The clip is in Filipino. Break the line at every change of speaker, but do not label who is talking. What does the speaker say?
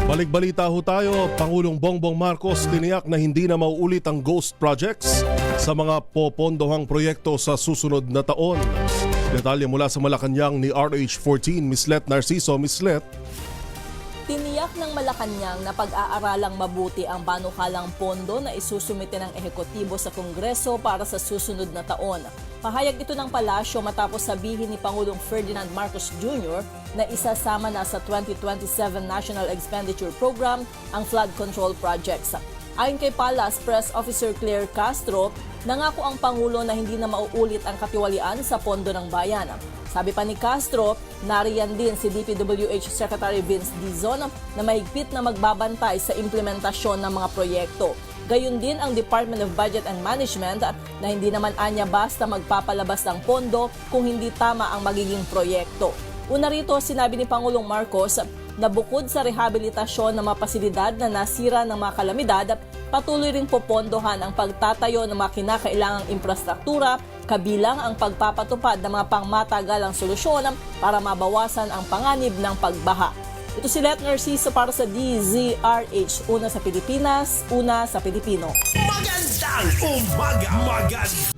Balik-balita ho tayo, Pangulong Bongbong Marcos tiniyak na hindi na mauulit ang ghost projects sa mga popondohang proyekto sa susunod na taon. Detalye mula sa Malacanang ni RH14, Mislet Narciso. Mislet.
Tiniyak ng Malacanang na pag-aaralang mabuti ang panukalang pondo na isusumite ng ehekutibo sa Kongreso para sa susunod na taon. Pahayag ito ng palasyo matapos sabihin ni Pangulong Ferdinand Marcos Jr. na isasama na sa 2027 National Expenditure Program ang flood control projects. Ayon kay Palace Press Officer Claire Castro, nangako ang Pangulo na hindi na mauulit ang katiwalian sa pondo ng bayan. Sabi pa ni Castro, nariyan din si DPWH Secretary Vince Dizon na mahigpit na magbabantay sa implementasyon ng mga proyekto. Gayun din ang Department of Budget and Management na hindi naman anya basta magpapalabas ng pondo kung hindi tama ang magiging proyekto. Una rito, sinabi ni Pangulong Marcos na bukod sa rehabilitasyon ng mga pasilidad na nasira ng mga kalamidad, patuloy ring popondohan ang pagtatayo ng mga kinakailangang infrastruktura, kabilang ang pagpapatupad ng mga pangmatagalang solusyon para mabawasan ang panganib ng pagbaha. Ito si Let Narciso para sa DZRH. Una sa Pilipinas, una sa Pilipino.
Magandang umaga!